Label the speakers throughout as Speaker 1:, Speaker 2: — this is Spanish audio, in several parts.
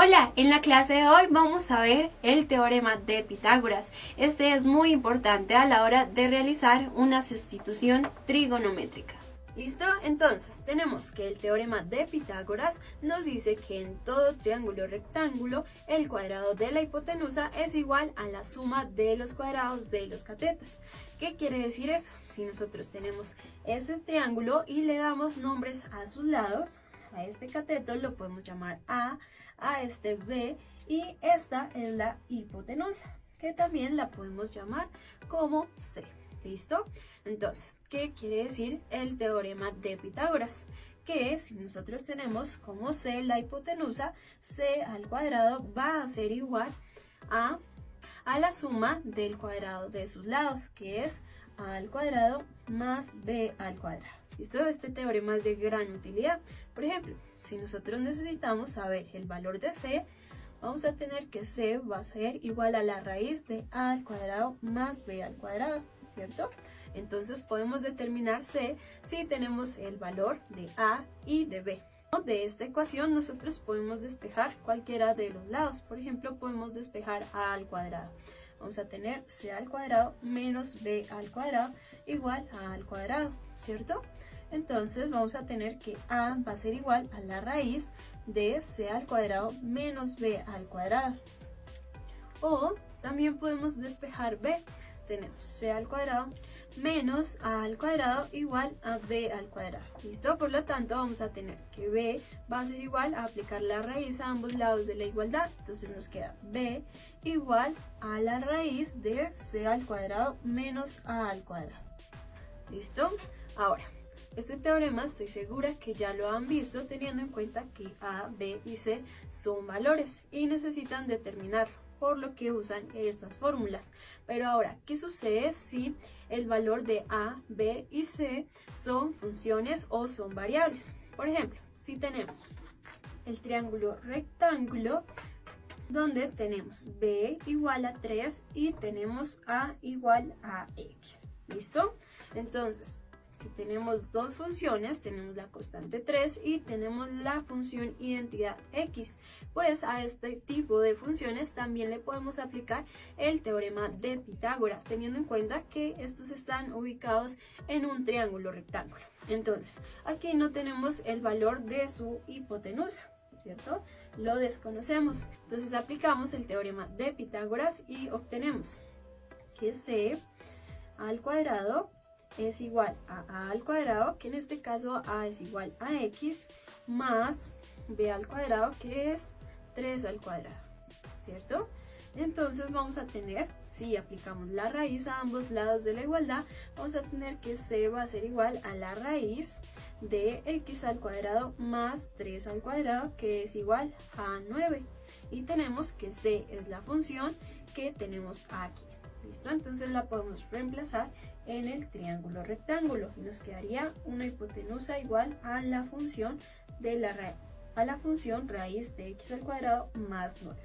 Speaker 1: Hola, en la clase de hoy vamos a ver el teorema de Pitágoras. Este es muy importante a la hora de realizar una sustitución trigonométrica. ¿Listo? Entonces, tenemos que el teorema de Pitágoras nos dice que en todo triángulo rectángulo el cuadrado de la hipotenusa es igual a la suma de los cuadrados de los catetos. ¿Qué quiere decir eso? Si nosotros tenemos este triángulo y le damos nombres a sus lados, a este cateto lo podemos llamar A este B, y esta es la hipotenusa, que también la podemos llamar como C. ¿Listo? Entonces, ¿qué quiere decir el teorema de Pitágoras? Que si nosotros tenemos como C la hipotenusa, C al cuadrado va a ser igual a la suma del cuadrado de sus lados, que es A al cuadrado más B al cuadrado. ¿Listo? Este teorema es de gran utilidad. Por ejemplo, si nosotros necesitamos saber el valor de C, vamos a tener que C va a ser igual a la raíz de A al cuadrado más B al cuadrado, ¿cierto? Entonces podemos determinar C si tenemos el valor de A y de B. De esta ecuación nosotros podemos despejar cualquiera de los lados. Por ejemplo, podemos despejar A al cuadrado. Vamos a tener C al cuadrado menos B al cuadrado igual a A al cuadrado, ¿cierto? Entonces vamos a tener que A va a ser igual a la raíz de C al cuadrado menos B al cuadrado. O también podemos despejar B. Tenemos C al cuadrado menos A al cuadrado igual a B al cuadrado. ¿Listo? Por lo tanto vamos a tener que B va a ser igual a aplicar la raíz a ambos lados de la igualdad. Entonces nos queda B igual a la raíz de C al cuadrado menos A al cuadrado. ¿Listo? Ahora, este teorema estoy segura que ya lo han visto, teniendo en cuenta que A, B y C son valores y necesitan determinarlo, por lo que usan estas fórmulas. Pero ahora, ¿qué sucede si el valor de A, B y C son funciones o son variables? Por ejemplo, si tenemos el triángulo rectángulo, donde tenemos B igual a 3 y tenemos A igual a X. ¿Listo? Entonces, si tenemos dos funciones, tenemos la constante 3 y tenemos la función identidad X, pues a este tipo de funciones también le podemos aplicar el teorema de Pitágoras, teniendo en cuenta que estos están ubicados en un triángulo rectángulo. Entonces, aquí no tenemos el valor de su hipotenusa, ¿cierto? Lo desconocemos. Entonces aplicamos el teorema de Pitágoras y obtenemos que C al cuadrado es igual a A al cuadrado, que en este caso A es igual a X, más B al cuadrado, que es 3 al cuadrado, ¿cierto? Entonces vamos a tener, si aplicamos la raíz a ambos lados de la igualdad, vamos a tener que C va a ser igual a la raíz de X al cuadrado más 3 al cuadrado, que es igual a 9. Y tenemos que C es la función que tenemos aquí. ¿Listo? Entonces la podemos reemplazar en el triángulo rectángulo y nos quedaría una hipotenusa igual a la función raíz de x al cuadrado más 9.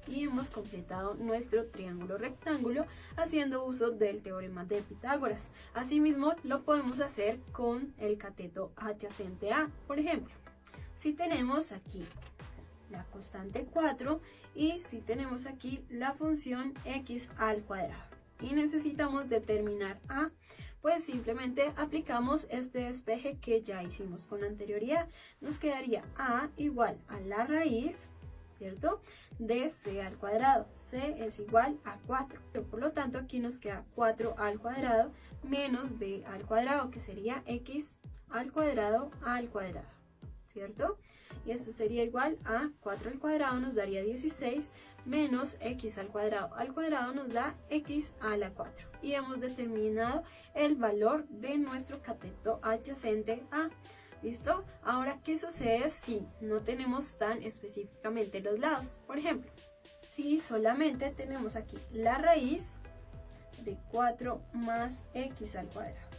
Speaker 1: Y hemos completado nuestro triángulo rectángulo haciendo uso del teorema de Pitágoras. Asimismo, lo podemos hacer con el cateto adyacente a. Por ejemplo, si tenemos aquí la constante 4 y si tenemos aquí la función x al cuadrado y necesitamos determinar A, pues simplemente aplicamos este despeje que ya hicimos con anterioridad. Nos quedaría A igual a la raíz, ¿cierto?, de C al cuadrado. C es igual a 4. Por lo tanto, aquí nos queda 4 al cuadrado menos B al cuadrado, que sería X al cuadrado, ¿cierto? Y esto sería igual a 4 al cuadrado nos daría 16 menos X al cuadrado nos da X a la 4. Y hemos determinado el valor de nuestro cateto adyacente a. ¿Listo? Ahora, ¿qué sucede si no tenemos tan específicamente los lados? Por ejemplo, si solamente tenemos aquí la raíz de 4 más X al cuadrado.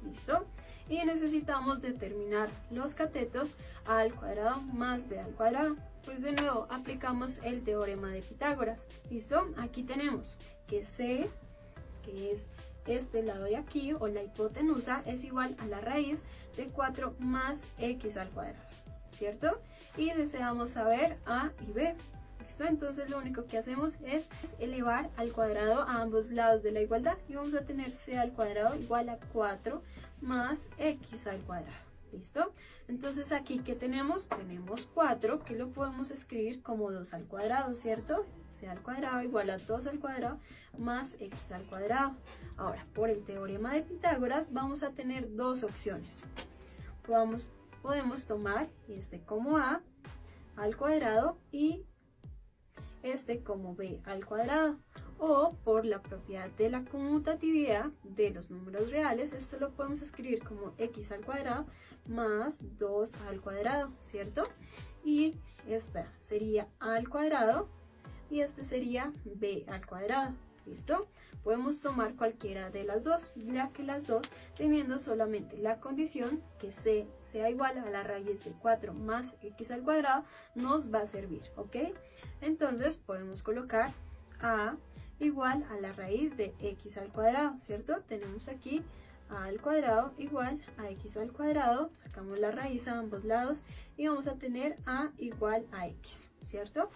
Speaker 1: ¿Listo? Y necesitamos determinar los catetos A al cuadrado más B al cuadrado. Pues de nuevo aplicamos el teorema de Pitágoras. ¿Listo? Aquí tenemos que C, que es este lado de aquí, o la hipotenusa, es igual a la raíz de 4 más X al cuadrado. ¿cierto? Y deseamos saber A y B. ¿Listo? Entonces lo único que hacemos es elevar al cuadrado a ambos lados de la igualdad y vamos a tener c al cuadrado igual a 4 más x al cuadrado. ¿Listo? Entonces aquí, ¿qué tenemos? Tenemos 4 que lo podemos escribir como 2 al cuadrado, ¿cierto? C al cuadrado igual a 2 al cuadrado más x al cuadrado. Ahora, por el teorema de Pitágoras vamos a tener dos opciones. Podemos tomar este como a al cuadrado y este como b al cuadrado, o por la propiedad de la conmutatividad de los números reales, esto lo podemos escribir como x al cuadrado más 2 al cuadrado, ¿cierto? Y esta sería a al cuadrado y este sería b al cuadrado. ¿Listo? Podemos tomar cualquiera de las dos, ya que las dos, teniendo solamente la condición que c sea igual a la raíz de 4 más x al cuadrado, nos va a servir, ¿ok? Entonces podemos colocar a igual a la raíz de x al cuadrado, ¿cierto? Tenemos aquí a al cuadrado igual a x al cuadrado, sacamos la raíz a ambos lados y vamos a tener a igual a x, ¿cierto?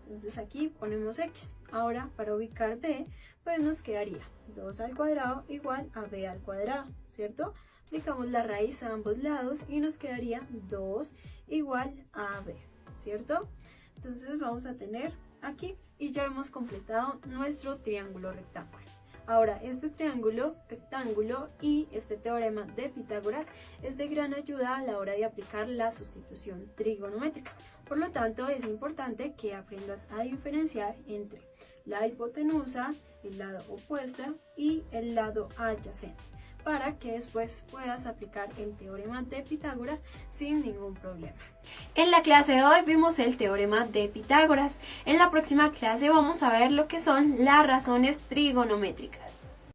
Speaker 1: Entonces aquí ponemos x. Ahora para ubicar b, pues nos quedaría 2 al cuadrado igual a b al cuadrado, ¿cierto? Aplicamos la raíz a ambos lados y nos quedaría 2 igual a b, ¿cierto? Entonces vamos a tener aquí y ya hemos completado nuestro triángulo rectángulo. Ahora, este triángulo rectángulo y este teorema de Pitágoras es de gran ayuda a la hora de aplicar la sustitución trigonométrica. Por lo tanto, es importante que aprendas a diferenciar entre la hipotenusa, el lado opuesto y el lado adyacente, para que después puedas aplicar el teorema de Pitágoras sin ningún problema.
Speaker 2: En la clase de hoy vimos el teorema de Pitágoras. En la próxima clase vamos a ver lo que son las razones trigonométricas.